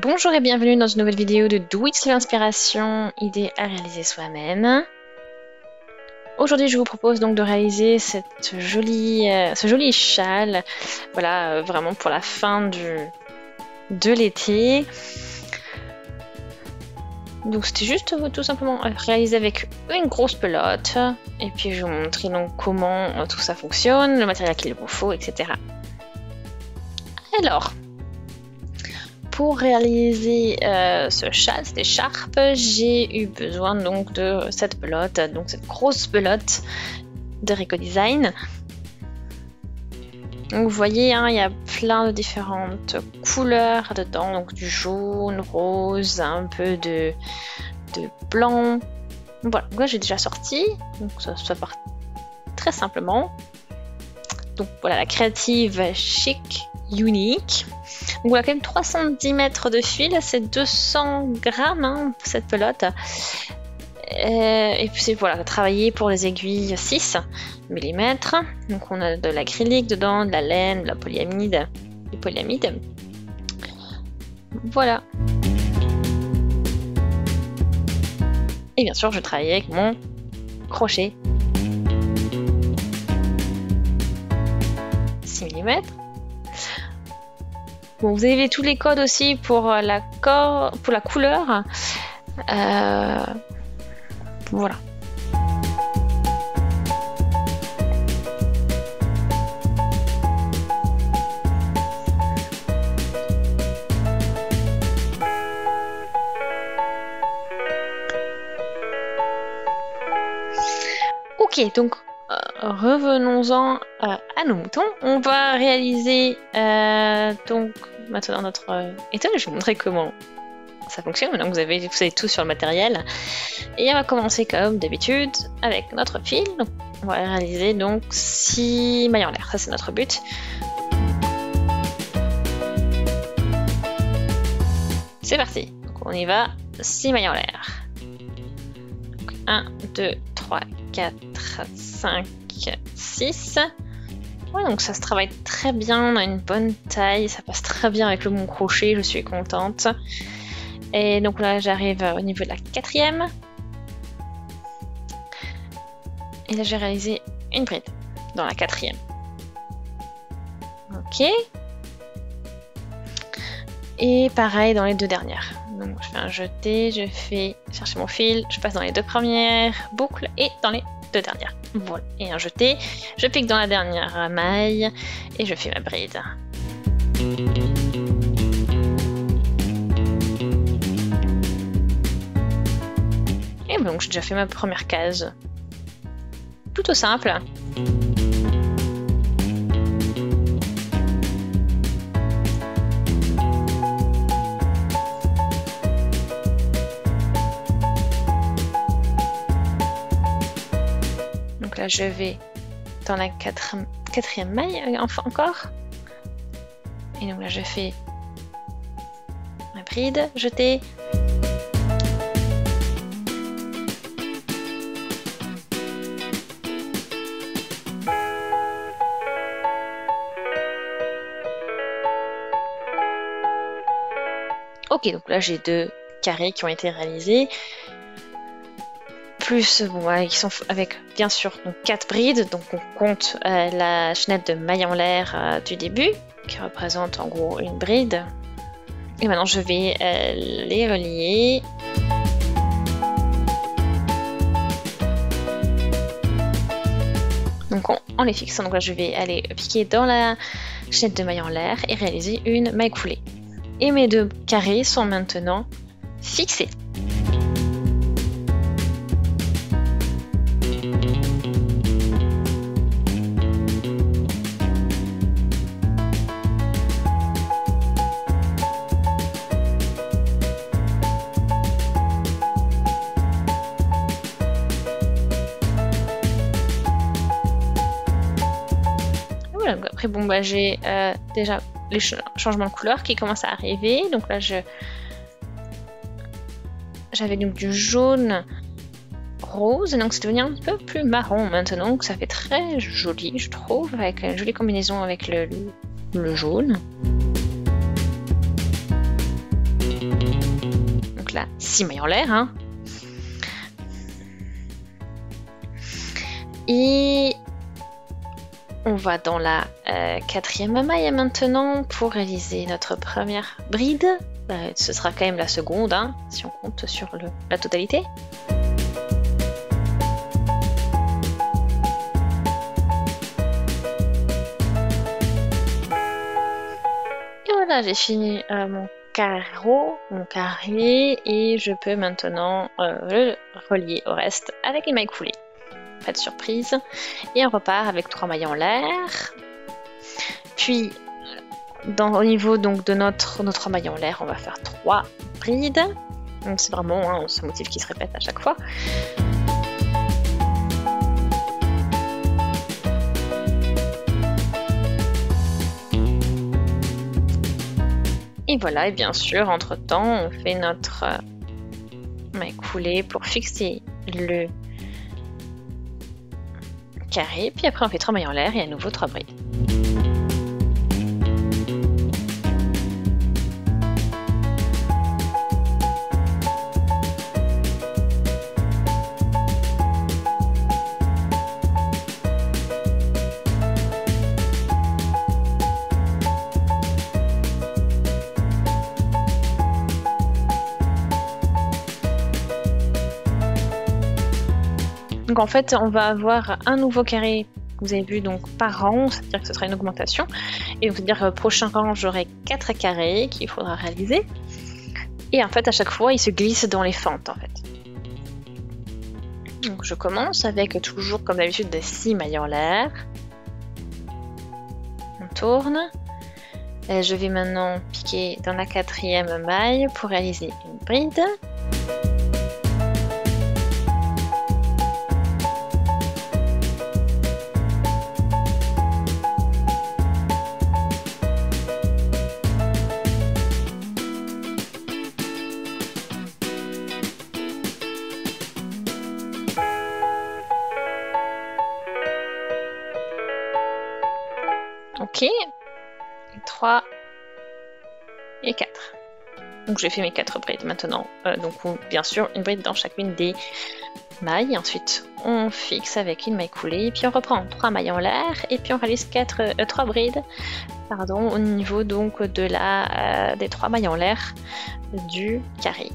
Bonjour et bienvenue dans une nouvelle vidéo de Do It Self Inspiration, idée à réaliser soi-même. Aujourd'hui je vous propose donc de réaliser ce joli châle, voilà, vraiment pour la fin de l'été. Donc c'était juste tout simplement réalisé avec une grosse pelote, et puis je vais vous montrer donc comment tout ça fonctionne, le matériel qu'il vous faut, etc. Alors, pour réaliser ce châle, cette écharpe, j'ai eu besoin donc de cette pelote, donc cette grosse pelote de Rico Design. Donc vous voyez, hein, il y a plein de différentes couleurs dedans, donc du jaune, rose, un peu de blanc. Voilà, moi j'ai déjà sorti, donc ça part très simplement. Donc voilà, la créative chic unique. Donc on a quand même 310 mètres de fil, c'est 200 grammes hein, cette pelote. Et puis c'est voilà, travaillé pour les aiguilles 6 mm. Donc on a de l'acrylique dedans, de la laine, de la polyamide, du polyamide. Voilà. Et bien sûr, je travaille avec mon crochet 6 mm. Bon, vous avez tous les codes aussi pour la couleur. Voilà. Ok, donc revenons-en à nos moutons. On va réaliser donc maintenant notre étole. Je vais vous montrer comment ça fonctionne. Maintenant que vous avez tout sur le matériel. Et on va commencer comme d'habitude avec notre fil. Donc, on va réaliser donc 6 mailles en l'air. Ça c'est notre but. C'est parti. Donc, on y va. 6 mailles en l'air. 1, 2, 3, 4, 5, 6. Ouais, donc ça se travaille très bien, on a une bonne taille, ça passe très bien avec le bon crochet, je suis contente. Et donc là j'arrive au niveau de la 4e. Et là j'ai réalisé une bride dans la 4e. Ok. Et pareil dans les 2 dernières. Donc je fais un jeté, je fais chercher mon fil, je passe dans les 2 premières boucles et dans les 2 dernières. Voilà, et un jeté, je pique dans la dernière maille et je fais ma bride. Et donc j'ai déjà fait ma première case. Plutôt simple. Donc là je vais dans la 4e maille enfin encore. Et donc là je fais ma bride, jeté. Ok, donc là j'ai 2 carrés qui ont été réalisés. Plus, bon, ouais, qui sont avec bien sûr donc 4 brides, donc on compte la chaînette de maille en l'air du début, qui représente en gros une bride. Et maintenant je vais les relier. Donc en les fixant, donc là je vais aller piquer dans la chaînette de maille en l'air et réaliser une maille coulée. Et mes 2 carrés sont maintenant fixés. Voilà, donc après bon bah j'ai déjà les changements de couleur qui commencent à arriver. Donc là j'avais donc du jaune rose, donc c'est devenu un peu plus marron maintenant, donc ça fait très joli je trouve, avec une jolie combinaison avec le jaune. donc là 6 mailles en l'air. Hein. Et on va dans la 4e maille maintenant pour réaliser notre première bride. Ce sera quand même la seconde, hein, si on compte sur la totalité. Et voilà, j'ai fini mon carreau, mon carré, et je peux maintenant le relier au reste avec les mailles coulées. Pas de surprise. Et on repart avec 3 mailles en l'air. Puis, au niveau donc, de nos 3 mailles en l'air, on va faire 3 brides. C'est vraiment ce motif qui se répète à chaque fois. Et voilà, et bien sûr, entre-temps, on fait notre maille coulée pour fixer le carré, puis après on fait 3 mailles en l'air et à nouveau 3 brides. Donc en fait, on va avoir un nouveau carré, vous avez vu, donc par rang, c'est-à-dire que ce sera une augmentation. Et donc, c'est-à-dire que prochain rang, j'aurai 4 carrés qu'il faudra réaliser. Et en fait, à chaque fois, il se glisse dans les fentes, en fait. Donc je commence avec toujours, comme d'habitude, des 6 mailles en l'air. On tourne. Et je vais maintenant piquer dans la 4e maille pour réaliser une bride. Ok, 3 et 4. Donc j'ai fait mes 4 brides maintenant. Donc bien sûr, une bride dans chacune des mailles. Ensuite, on fixe avec une maille coulée. Puis on reprend 3 mailles en l'air. Et puis on réalise 3 brides au niveau donc de des 3 mailles en l'air du carré.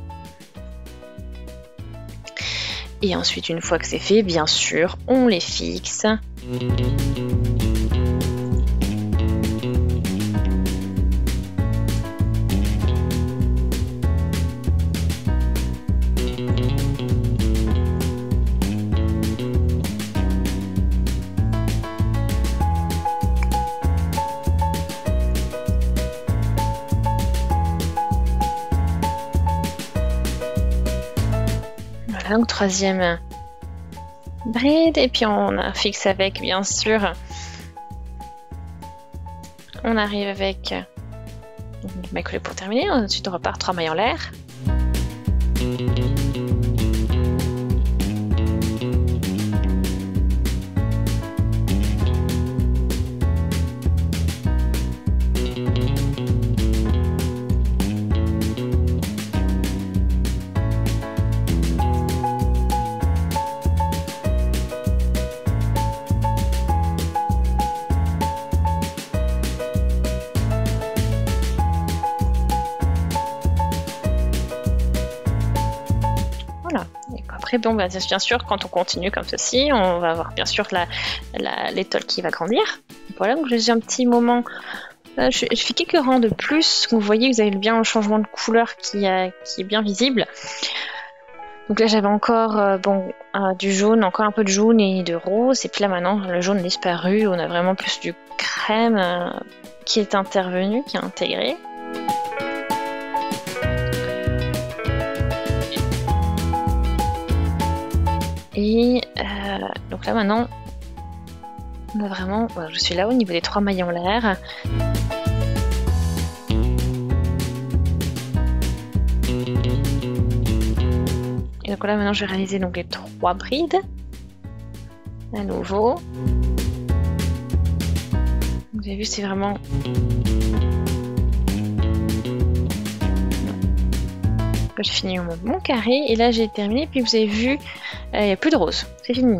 Et ensuite, une fois que c'est fait, bien sûr, on les fixe. Donc 3e bride, et puis on fixe avec, bien sûr, on arrive avec une maille coulée pour terminer. Ensuite on repart 3 mailles en l'air. Après, bon, bien sûr, quand on continue comme ceci, on va avoir bien sûr l'étole qui va grandir. Voilà, donc j'ai un petit moment. Je fais quelques rangs de plus. Vous voyez, vous avez bien le changement de couleur qui est bien visible. Donc là, j'avais encore du jaune, encore un peu de jaune et de rose. Et puis là, maintenant, le jaune a disparu. On a vraiment plus du crème qui est intervenu, qui est intégré. Et donc là maintenant, on a vraiment, je suis là au niveau des 3 mailles en l'air. Et donc là maintenant je vais réaliser donc les 3 brides à nouveau. Vous avez vu, c'est vraiment... J'ai fini mon carré et là j'ai terminé. Puis vous avez vu, il n'y a plus de rose. C'est fini.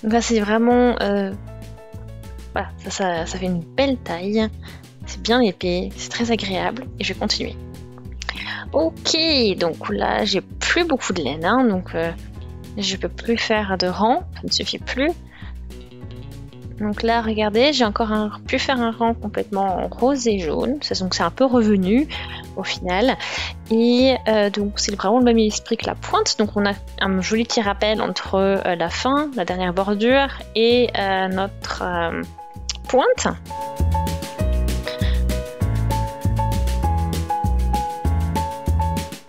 Donc là c'est vraiment... voilà, ça fait une belle taille. C'est bien épais, c'est très agréable. Et je vais continuer. Ok, donc là j'ai plus beaucoup de laine, hein, donc je peux plus faire de rang, ça ne suffit plus. Donc là regardez, j'ai encore pu faire un rang complètement rose et jaune, donc c'est un peu revenu au final. Et donc c'est vraiment le même esprit que la pointe, donc on a un joli petit rappel entre la fin, la dernière bordure et notre pointe.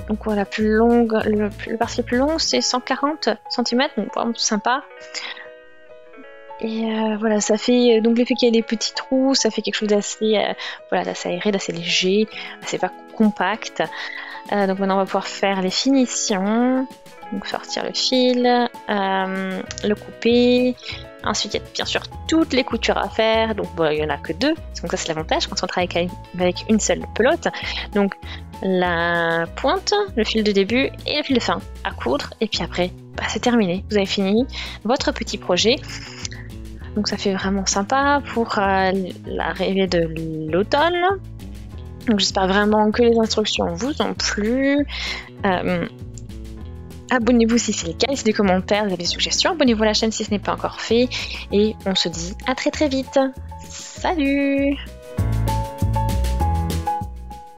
Donc voilà, le partie le plus long c'est 140 cm, donc vraiment sympa. Et voilà, ça fait donc l'effet qu'il y a des petits trous, ça fait quelque chose d'assez voilà, d'assez aéré, d'assez léger, assez pas compact. Donc maintenant on va pouvoir faire les finitions, donc sortir le fil, le couper. Ensuite il y a bien sûr toutes les coutures à faire, donc bon, il y en a que 2, donc ça c'est l'avantage quand on travaille avec une seule pelote. Donc la pointe, le fil de début et le fil de fin à coudre, et puis après bah, c'est terminé, vous avez fini votre petit projet. Donc ça fait vraiment sympa pour l'arrivée de l'automne. Donc j'espère vraiment que les instructions vous ont plu. Abonnez-vous si c'est le cas, laissez des commentaires, vous avez des suggestions, abonnez-vous à la chaîne si ce n'est pas encore fait, et on se dit à très très vite. Salut!